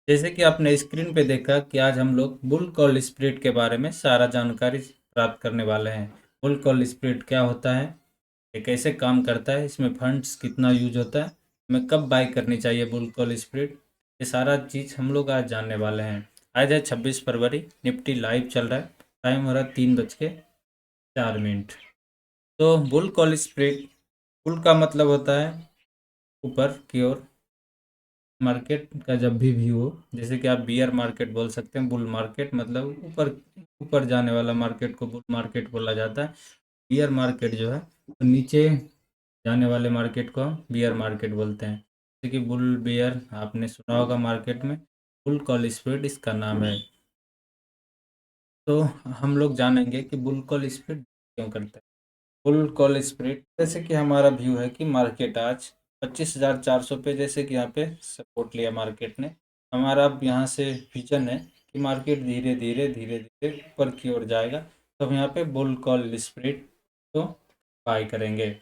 जैसे कि आपने स्क्रीन पे देखा कि आज हम लोग बुल कॉल स्प्रेड के बारे में सारा जानकारी प्राप्त करने वाले हैं। बुल कॉल स्प्रेड क्या होता है, ये कैसे काम करता है, इसमें फंड्स कितना यूज होता है, हमें कब बाय करनी चाहिए बुल कॉल स्प्रेड, ये सारा चीज़ हम लोग आज जानने वाले हैं। आज है 26 फरवरी, निफ्टी लाइव चल रहा है, टाइम हो रहा है 3:04। तो बुल कॉल स्प्रेड, बुल का मतलब होता है ऊपर की ओर मार्केट का जब भी व्यू हो, जैसे कि आप बियर मार्केट बोल सकते हैं, बुल मार्केट मतलब ऊपर ऊपर जाने वाला मार्केट को बुल मार्केट बोला जाता है। बियर मार्केट जो है वो नीचे जाने वाले मार्केट को हम बियर मार्केट बोलते हैं। जैसे कि बुल बियर आपने सुना होगा मार्केट में, बुल कॉल स्प्रेड इसका नाम है। तो हम लोग जानेंगे कि बुल कॉल स्प्रेड क्यों करता है। बुल कॉल स्प्रेड, जैसे कि हमारा व्यू है कि मार्केट आज 25,400 पे, जैसे कि यहाँ पे सपोर्ट लिया मार्केट ने। हमारा अब यहाँ से विजन है कि मार्केट धीरे धीरे धीरे धीरे ऊपर की ओर जाएगा, तो हम यहाँ पे बुल कॉल स्प्रेड को बाय करेंगे।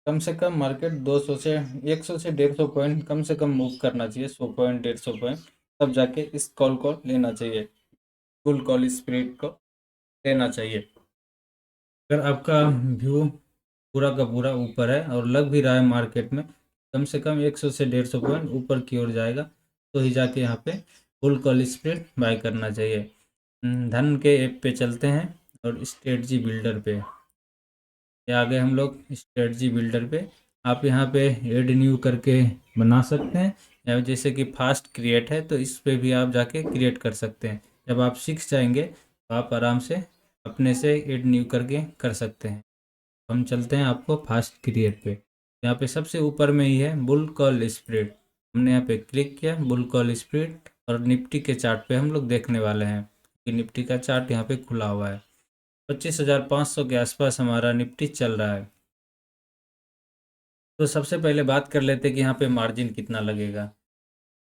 कम से कम मार्केट 200 से 100 से 150 पॉइंट कम से कम मूव करना चाहिए, 100 पॉइंट 150 पॉइंट, तब जाके इस कॉल को लेना चाहिए, बुल कॉल स्प्रेड को लेना चाहिए। अगर आपका व्यू पूरा का पूरा ऊपर है और लग भी रहा है मार्केट में कम से कम 100 से 150 पॉइंट ऊपर की ओर जाएगा, तो ही जाके यहाँ पे फुल कॉल स्प्रेड बाय करना चाहिए। धन के ऐप पे चलते हैं और स्ट्रेटजी बिल्डर पे, ये आगे हम लोग स्ट्रेटजी बिल्डर पे, आप यहाँ पे एड न्यू करके बना सकते हैं, या जैसे कि फास्ट क्रिएट है तो इस पे भी आप जाके क्रिएट कर सकते हैं। जब आप सीख जाएंगे तो आप आराम से अपने से एड न्यू करके कर सकते हैं। हम चलते हैं आपको फास्ट क्रिएट पे, यहाँ पे सबसे ऊपर में ही है बुल कॉल स्प्रेड। हमने यहाँ पे क्लिक किया बुल कॉल स्प्रेड, और निफ्टी के चार्ट पे हम लोग देखने वाले हैं कि निफ्टी का चार्ट यहाँ पे खुला हुआ है। 25,500 के आसपास हमारा निफ्टी चल रहा है। तो सबसे पहले बात कर लेते हैं कि यहाँ पे मार्जिन कितना लगेगा।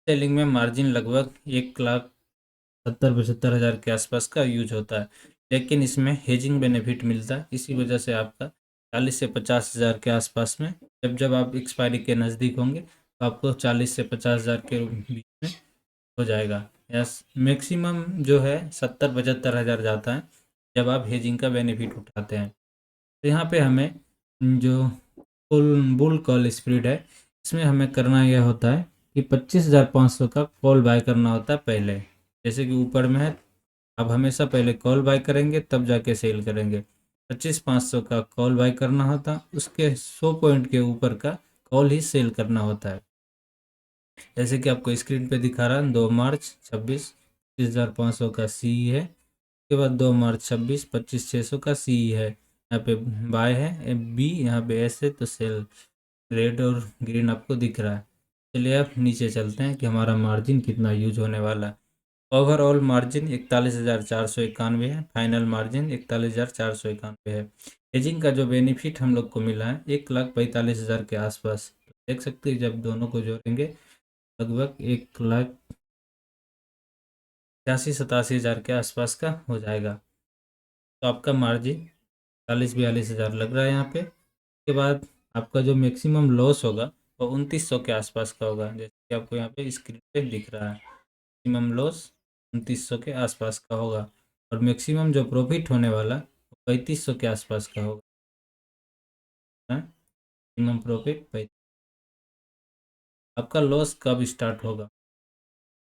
सेलिंग में मार्जिन लगभग 1,70,75,000 के आसपास का यूज होता है, लेकिन इसमें हेजिंग बेनिफिट मिलता है। इसी वजह से आपका 40 से 50 हज़ार के आसपास में, जब जब आप एक्सपायरी के नज़दीक होंगे तो आपको 40 से 50 हज़ार के बीच में हो जाएगा। यस, मैक्सिमम जो है 70-75 हज़ार जाता है जब आप हेजिंग का बेनिफिट उठाते हैं। तो यहाँ पे हमें जो बुल बुल कॉल स्प्रेड है, इसमें हमें करना यह होता है कि 25,500 का कॉल बाय करना होता है पहले। जैसे कि ऊपर में है, अब हमेशा पहले कॉल बाय करेंगे तब जाके सेल करेंगे। 25,500 का कॉल बाय करना होता, उसके 100 पॉइंट के ऊपर का कॉल ही सेल करना होता है। जैसे कि आपको स्क्रीन पे दिखा रहा है 2 मार्च 26 25,500 का सी है, उसके बाद 2 मार्च 26 25,600 का सी है। यहाँ पे बाय है बी, यहाँ पे एस है, तो सेल रेड और ग्रीन आपको दिख रहा है। चलिए आप नीचे चलते हैं कि हमारा मार्जिन कितना यूज होने वाला है। ओवरऑल मार्जिन 41,491 है, फाइनल मार्जिन 41,491 है। हेजिंग का जो बेनिफिट हम लोग को मिला है 1,45,000 के आसपास, देख सकते हैं जब दोनों को जोड़ेंगे लगभग 1,86,87,000 के आसपास का हो जाएगा। तो आपका मार्जिन 40-42 हज़ार लग रहा है यहाँ पे। उसके बाद आपका जो मैक्सिमम लॉस होगा वो 2,900 के आसपास का होगा, जैसे कि आपको यहाँ पे स्क्रीन पे दिख रहा है। मैक्सिमम लॉस 2,900 के आसपास का होगा, और मैक्सिमम जो प्रॉफिट होने वाला वो 3,500 के आसपास का होगा। Maximum profit 35। आपका लॉस कब स्टार्ट होगा,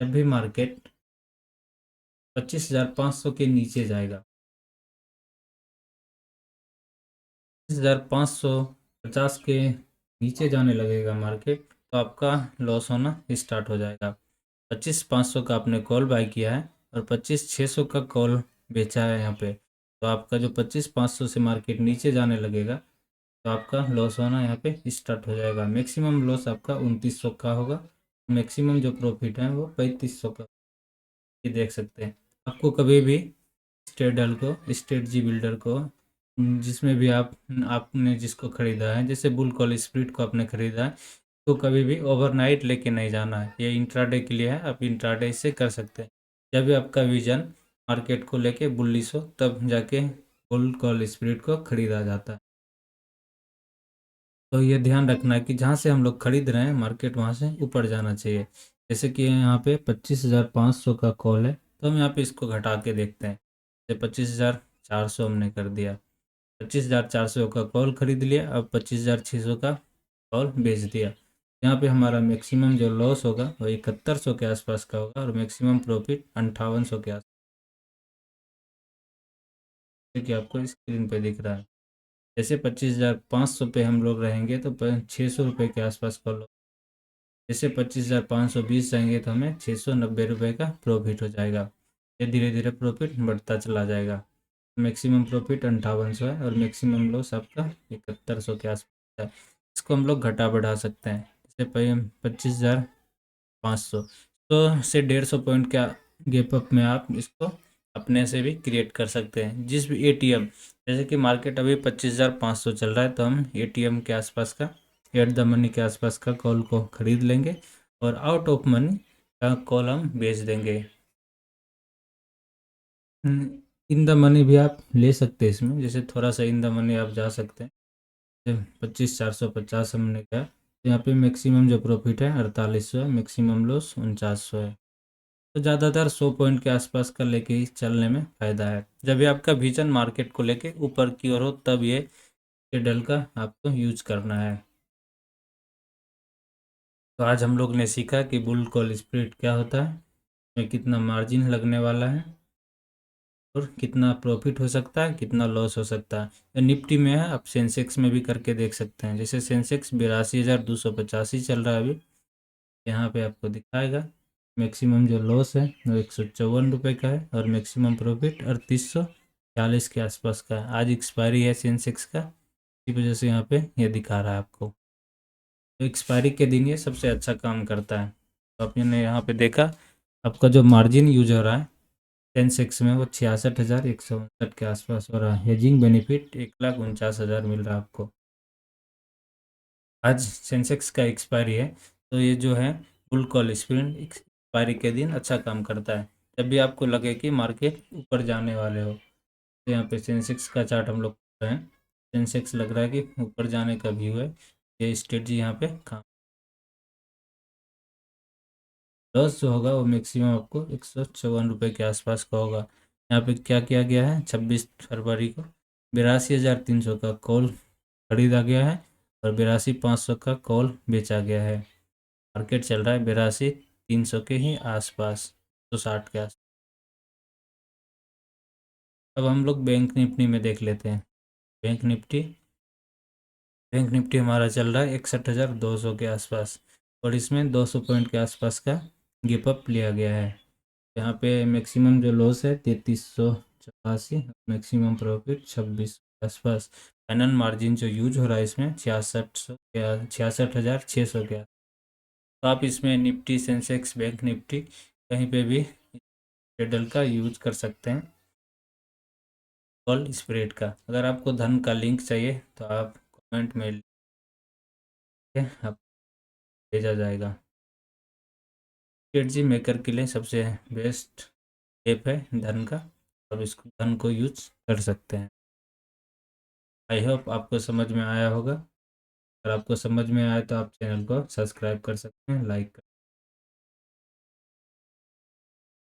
जब भी मार्केट 25,500 के नीचे जाएगा। 25,550 के नीचे जाने लगेगा मार्केट, तो आपका लॉस होना स्टार्ट हो जाएगा। 25,500 का आपने कॉल बाय किया है और 25,600 का कॉल बेचा है यहाँ पे, तो आपका जो 25,500 से मार्केट नीचे जाने लगेगा तो आपका लॉस होना यहाँ पे स्टार्ट हो जाएगा। मैक्सिमम लॉस आपका 2,900 का होगा, मैक्सिमम जो प्रॉफिट है वो 3,500 का। ये देख सकते हैं। आपको कभी भी स्ट्रेडल को, स्ट्रेट जी बिल्डर को, जिसमें भी आपने जिसको ख़रीदा है, जैसे बुल कॉल स्प्लिट को आपने ख़रीदा है, तो कभी भी ओवरनाइट लेके नहीं जाना है। ये इंट्राडे के लिए है, आप इंट्राडे से कर सकते हैं। जब भी आपका विजन मार्केट को लेके बुलिश हो तब जाके बुल कॉल स्प्लिट को ख़रीदा जाता है। तो ये ध्यान रखना है कि जहाँ से हम लोग खरीद रहे हैं मार्केट वहाँ से ऊपर जाना चाहिए। जैसे कि यहाँ पे 25,500 का कॉल है, तो हम यहाँ पे इसको घटा के देखते हैं। जैसे 25,400 हमने कर दिया, 25,400 का कॉल खरीद लिया, अब 25,600 का कॉल बेच दिया। यहाँ पे हमारा मैक्सिमम जो लॉस होगा वो 7100 के आसपास का होगा और मैक्सिमम प्रॉफिट 5800 के आसपास, कि आपको स्क्रीन पे दिख रहा है। जैसे 25,500 पे हम लोग रहेंगे तो 600 रुपये के आसपास कॉल, जैसे 25,520 जाएंगे तो हमें 690 रुपये का प्रॉफिट हो जाएगा। ये धीरे धीरे प्रॉफिट बढ़ता चला जाएगा। मैक्सिमम प्रॉफिट 5800 है और मैक्सिमम लॉस आपका 7100 के आसपास है। इसको हम लोग घटा बढ़ा सकते हैं। जैसे 25,500 से 150 पॉइंट का गैप अप में आप इसको अपने से भी क्रिएट कर सकते हैं। जिस भी एटीएम, जैसे कि मार्केट अभी 25,500 चल रहा है, तो हम एटीएम के आसपास का, एट द मनी के आसपास का कॉल को खरीद लेंगे और आउट ऑफ मनी का कॉल हम बेच देंगे। इन द मनी भी आप ले सकते हैं इसमें, जैसे थोड़ा सा इन द मनी आप जा सकते हैं। 25,450 हमने किया, तो यहाँ पे मैक्सिमम जो प्रॉफिट है 4800 है, मैक्सिमम लॉस 4900 है। तो ज़्यादातर 100 पॉइंट के आसपास का लेके ही चलने में फ़ायदा है। जब भी आपका विजन मार्केट को लेके ऊपर की ओर हो, तब ये कैंडल का आपको यूज करना है। तो आज हम लोग ने सीखा कि बुल कॉल स्प्रेड क्या होता है, में कितना मार्जिन लगने वाला है और कितना प्रॉफिट हो सकता है, कितना लॉस हो सकता है। ये निफ्टी में है, आप सेंसेक्स में भी करके देख सकते हैं। जैसे सेंसेक्स 82,285 चल रहा है अभी, यहाँ पे आपको दिखाएगा। मैक्सिमम जो लॉस है वो 154 रुपये का है और मैक्सिमम प्रॉफिट 3840 के आसपास का है। आज एक्सपायरी है सेंसेक्स का, इसी वजह से यहाँ पे ये दिखा रहा है आपको। तो एक्सपायरी के दिन ये सबसे अच्छा काम करता है। तो आपने यहाँ पे देखा आपका जो मार्जिन यूज हो रहा है सेंसेक्स में वो 66,159 के आसपास हो रहा है। हेजिंग बेनिफिट 1,49,000 मिल रहा है आपको। आज सेंसेक्स का एक्सपायरी है, तो ये जो है बुल कॉल स्प्रिंट एक्सपायरी के दिन अच्छा काम करता है। जब भी आपको लगे कि मार्केट ऊपर जाने वाले हो, तो यहाँ पे सेंसेक्स का चार्ट हम लोग कर रहे हैं। सेंसेक्स लग रहा है कि ऊपर जाने का व्यू है, ये स्ट्रेटजी यहाँ पे काम। लॉस जो होगा वो मैक्सिमम आपको 154 रुपये के आसपास का होगा। यहाँ पे क्या किया गया है, 26 फरवरी को 82,300 का कॉल खरीदा गया है और 82,500 का कॉल बेचा गया है। मार्केट चल रहा है 82,300 के ही आसपास, 160 के आस। अब हम लोग बैंक निफ्टी में देख लेते हैं। बैंक निफ्टी बैंक निफ्टी हमारा चल रहा है 61,200 के आसपास और इसमें 200 पॉइंट के आसपास का गिप अप लिया गया है। यहाँ पे मैक्सिमम जो लॉस है 3384, मैक्सिमम प्रॉफिट 26 के आसपास। फाइनल मार्जिन जो यूज हो रहा है इसमें 66,600 के। तो आप इसमें निफ्टी, सेंसेक्स, बैंक निफ्टी कहीं पे भी कैंडल का यूज कर सकते हैं कॉल स्प्रेड का। अगर आपको धन का लिंक चाहिए तो आप कमेंट में लिख के आप भेजा जाएगा। स्ट्रेटजी मेकर के लिए सबसे बेस्ट ऐप है धन का, अब इसको धन को यूज कर सकते हैं। आई होप आपको समझ में आया होगा। अगर आपको समझ में आया तो आप चैनल को सब्सक्राइब कर सकते हैं, लाइक कर